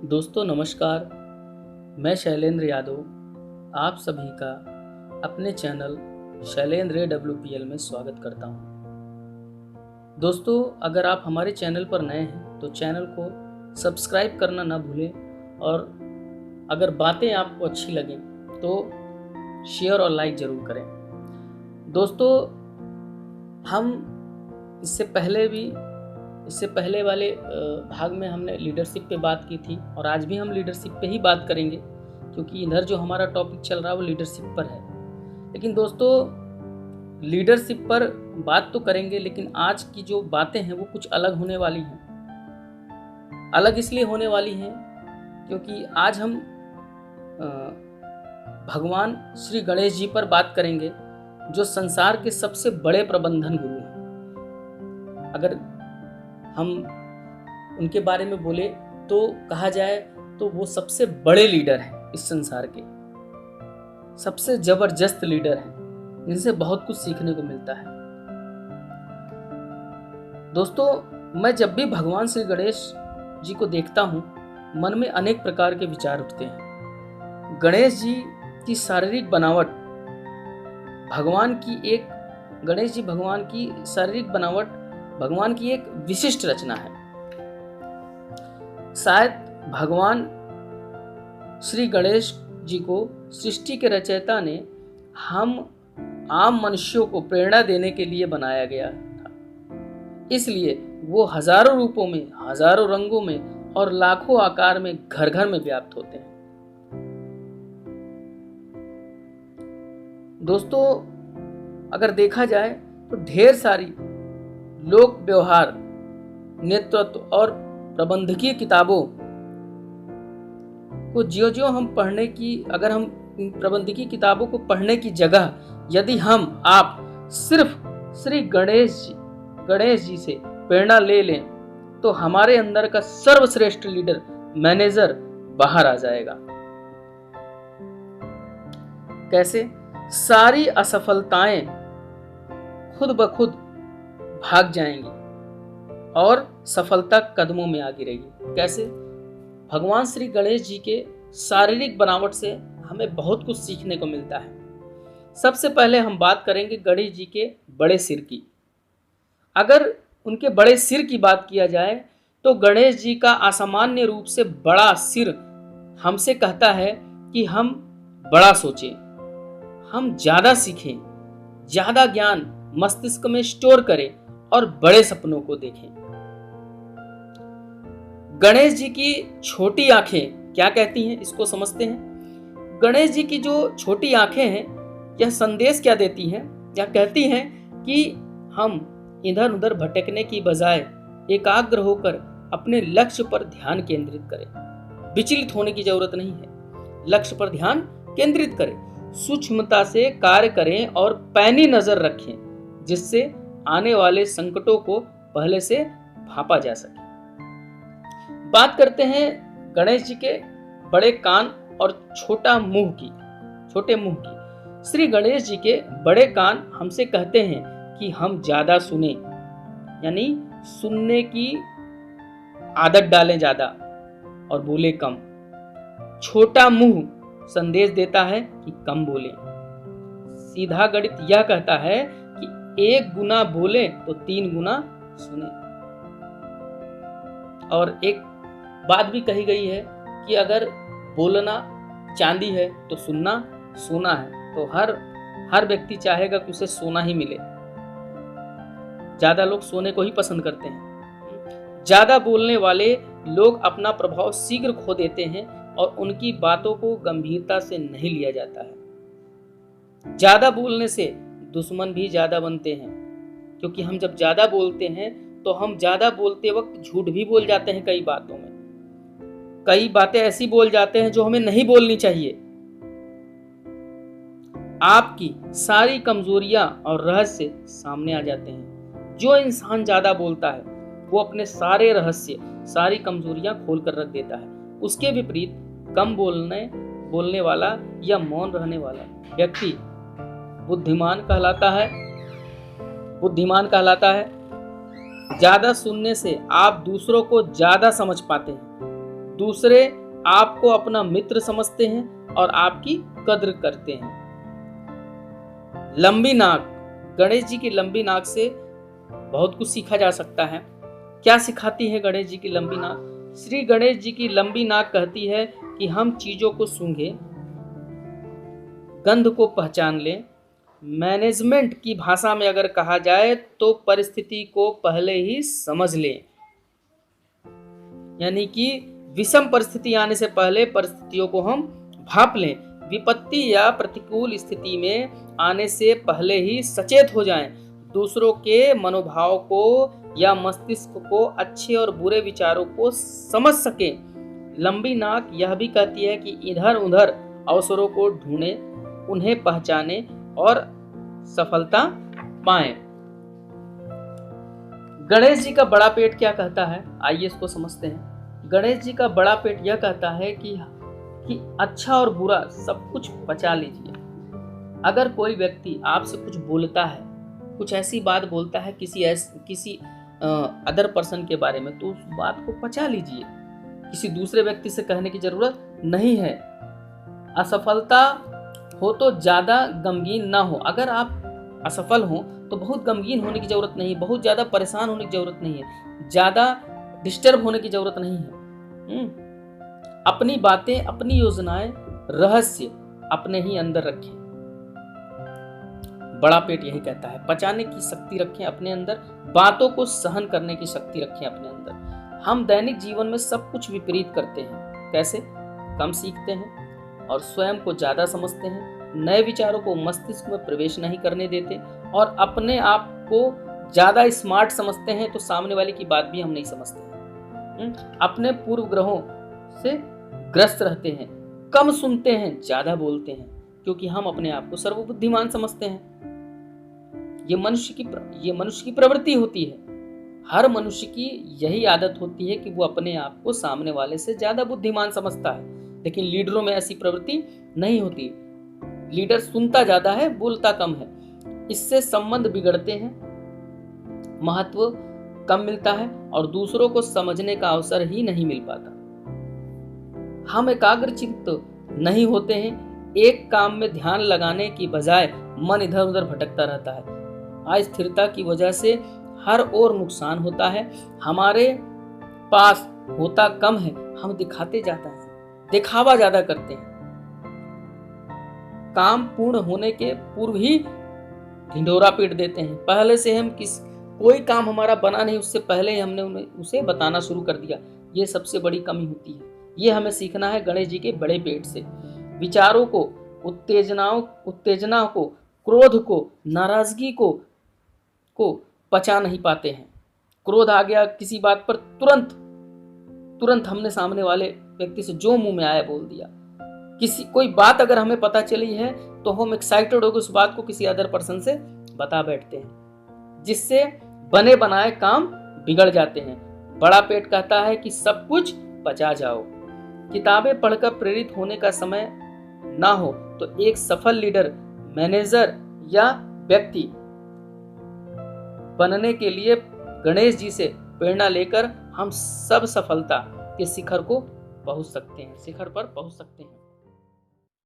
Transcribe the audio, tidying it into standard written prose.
दोस्तों नमस्कार। मैं शैलेंद्र यादव आप सभी का अपने चैनल शैलेंद्र WPL में स्वागत करता हूं। दोस्तों अगर आप हमारे चैनल पर नए हैं तो चैनल को सब्सक्राइब करना ना भूलें और अगर बातें आपको अच्छी लगें तो शेयर और लाइक ज़रूर करें। दोस्तों हम इससे पहले वाले भाग में हमने लीडरशिप पे बात की थी और आज भी हम लीडरशिप पे ही बात करेंगे क्योंकि इधर जो हमारा टॉपिक चल रहा है वो लीडरशिप पर है। लेकिन दोस्तों लीडरशिप पर बात तो करेंगे लेकिन आज की जो बातें हैं वो कुछ अलग होने वाली हैं। अलग इसलिए होने वाली हैं क्योंकि आज हम भगवान श्री गणेश जी पर बात करेंगे जो संसार के सबसे बड़े प्रबंधन गुरु हैं। अगर हम उनके बारे में बोले तो कहा जाए तो वो सबसे बड़े लीडर हैं, इस संसार के सबसे जबरदस्त लीडर हैं जिनसे बहुत कुछ सीखने को मिलता है। दोस्तों मैं जब भी भगवान श्री गणेश जी को देखता हूँ मन में अनेक प्रकार के विचार उठते हैं। गणेश जी की शारीरिक बनावट भगवान की एक विशिष्ट रचना है। शायद भगवान श्री गणेश जी को सृष्टि के रचयिता ने हम आम मनुष्यों को प्रेरणा देने के लिए बनाया गया था। इसलिए वो हजारों रूपों में, हजारों रंगों में और लाखों आकार में घर घर में व्याप्त होते हैं। दोस्तों अगर देखा जाए तो ढेर सारी लोक व्यवहार, नेतृत्व और प्रबंधकीय किताबों को जो हम प्रबंधकीय किताबों को पढ़ने की जगह यदि आप सिर्फ श्री गणेश जी से प्रेरणा ले लें तो हमारे अंदर का सर्वश्रेष्ठ लीडर, मैनेजर बाहर आ जाएगा। कैसे? सारी असफलताएं खुद ब खुद भाग जाएंगी और सफलता कदमों में आ गिरेगी। कैसे? भगवान श्री गणेश जी के शारीरिक बनावट से हमें बहुत कुछ सीखने को मिलता है। सबसे पहले हम बात करेंगे गणेश जी के बड़े सिर की। अगर उनके बड़े सिर की बात किया जाए तो गणेश जी का असामान्य रूप से बड़ा सिर हमसे कहता है कि हम बड़ा सोचें, हम ज्यादा सीखें, ज्यादा ज्ञान मस्तिष्क में स्टोर करें और बड़े सपनों को देखें। गणेश जी की छोटी आंखें क्या कहती हैं, इसको समझते हैं। गणेश जी की जो छोटी आंखें हैं यह संदेश क्या देती हैं? यह कहती हैं कि हम इधर उधर भटकने की बजाय एकाग्र होकर अपने लक्ष्य पर ध्यान केंद्रित करें। विचलित होने की जरूरत नहीं है, लक्ष्य पर ध्यान केंद्रित करें, सूक्ष्मता से कार्य करें और पैनी नजर रखें जिससे आने वाले संकटों को पहले से भांपा जा सके। बात करते हैं गणेश जी के बड़े कान और छोटे मुंह की। श्री गणेश जी के बड़े कान हमसे कहते हैं कि हम ज्यादा सुने, यानी सुनने की आदत डालें ज्यादा और बोले कम। छोटा मुंह संदेश देता है कि कम बोलें। सीधा गणित यह कहता है कि 1 गुना बोले तो 3 गुना सुने। और एक बात भी कही गई है कि अगर बोलना चांदी है तो सुनना सोना है। तो हर व्यक्ति चाहेगा कि उसे सोना ही मिले। ज्यादा लोग सोने को ही पसंद करते हैं। ज्यादा बोलने वाले लोग अपना प्रभाव शीघ्र खो देते हैं और उनकी बातों को गंभीरता से नहीं लिया जाता है। ज्यादा बोलने से दुश्मन भी ज्यादा बनते हैं क्योंकि हम जब ज्यादा बोलते हैं तो हम ज्यादा बोलते वक्त झूठ भी बोल जाते हैं। कई बातों में कई बातें ऐसी बोल जाते हैं जो हमें नहीं बोलनी चाहिए। आपकी सारी कमजोरियां और रहस्य सामने आ जाते हैं। जो इंसान ज्यादा बोलता है वो अपने सारे रहस्य, सारी कमजोरियां खोल कर रख देता है। उसके विपरीत कम बोलने वाला या मौन रहने वाला व्यक्ति बुद्धिमान कहलाता है। ज्यादा सुनने से आप दूसरों को ज्यादा समझ पाते हैं। दूसरे आपको अपना मित्र समझते हैं और आपकी कद्र करते हैं। लंबी नाक, गणेश जी की लंबी नाक से बहुत कुछ सीखा जा सकता है। क्या सिखाती है गणेश जी की लंबी नाक? श्री गणेश जी की लंबी नाक कहती है कि हम चीजों को सूंघें, गंध को पहचान लें। मैनेजमेंट की भाषा में अगर कहा जाए तो परिस्थिति को पहले ही समझ लें, यानी कि विषम परिस्थिति आने से पहले परिस्थितियों को हम भांप लें। विपत्ति या प्रतिकूल स्थिति में आने से पहले ही सचेत हो जाएं। दूसरों के मनोभाव को या मस्तिष्क को अच्छे और बुरे विचारों को समझ सकें। लंबी नाक यह भी कहती है कि इधर उधर अवसरों को ढूंढें, उन्हें पहचानें और सफलता पाएं। गणेश जी का बड़ा पेट क्या कहता है, आइए इसको समझते हैं। गणेश जी का बड़ा पेट यह कहता है कि अच्छा और बुरा सब कुछ पचा लीजिए। अगर कोई व्यक्ति आपसे कुछ बोलता है, कुछ ऐसी बात बोलता है किसी अदर पर्सन के बारे में, तो उस बात को पचा लीजिए। किसी दूसरे व्यक्ति से कहने की जरूरत नहीं है। असफलता हो तो ज्यादा गमगीन ना हो। अगर आप असफल हो तो बहुत गमगीन होने की जरूरत नहीं, बहुत ज्यादा परेशान होने की जरूरत नहीं है, ज्यादा डिस्टर्ब होने की जरूरत नहीं है। अपनी बातें, अपनी योजनाएं, रहस्य अपने ही अंदर रखें। बड़ा पेट यही कहता है, पचाने की शक्ति रखें अपने अंदर, बातों को सहन करने की शक्ति रखें अपने अंदर। हम दैनिक जीवन में सब कुछ विपरीत करते हैं। कैसे? कम सीखते हैं और स्वयं को ज्यादा समझते हैं, नए विचारों को मस्तिष्क में प्रवेश नहीं करने देते और अपने आप को ज्यादा स्मार्ट समझते हैं तो सामने वाले की बात भी हम नहीं समझते हैं। अपने पूर्व ग्रहों से ग्रस्त रहते हैं, कम सुनते हैं, ज्यादा बोलते हैं, क्योंकि हम अपने आप को सर्वबुद्धिमान समझते हैं। ये मनुष्य की प्रवृत्ति होती है। हर मनुष्य की यही आदत होती है कि वो अपने आप को सामने वाले से ज्यादा बुद्धिमान समझता है, लेकिन लीडरों में ऐसी प्रवृत्ति नहीं होती। लीडर सुनता ज्यादा है, बोलता कम है। इससे संबंध बिगड़ते हैं, महत्व कम मिलता है और दूसरों को समझने का अवसर ही नहीं मिल पाता। हम एकाग्रचित्त नहीं होते हैं। एक काम में ध्यान लगाने की बजाय मन इधर उधर भटकता रहता है। अस्थिरता की वजह से हर ओर नुकसान होता है। हमारे पास होता कम है, हम दिखाते जाता है, दिखावा ज्यादा करते हैं। काम पूर्ण होने के पूर्व ही ढिंढोरा पीट देते हैं। पहले से हम कोई काम हमारा बना नहीं, उससे पहले ही हमने उसे बताना शुरू कर दिया। ये सबसे बड़ी कमी होती है। ये हमें सीखना है गणेश जी के बड़े पेट से। विचारों को, उत्तेजना को, क्रोध को, नाराजगी को पचा नहीं पाते हैं। क्रोध आ गया किसी बात पर, तुरंत हमने सामने वाले व्यक्ति से जो मुंह में आया बोल दिया। कोई बात अगर हमें पता चली है तो हम एक्साइटेड होकर उस बात को किसी अदर पर्सन से बता बैठते हैं, जिससे बने बनाए काम बिगड़ जाते हैं। बड़ा पेट कहता है कि सब कुछ पचा जाओ। किताबें पढ़कर प्रेरित होने का समय ना हो तो एक सफल लीडर, मैनेजर या व्यक्ति बनने के लिए गणेश जी से प्रेरणा लेकर हम सब सफलता के शिखर पर पहुंच सकते हैं।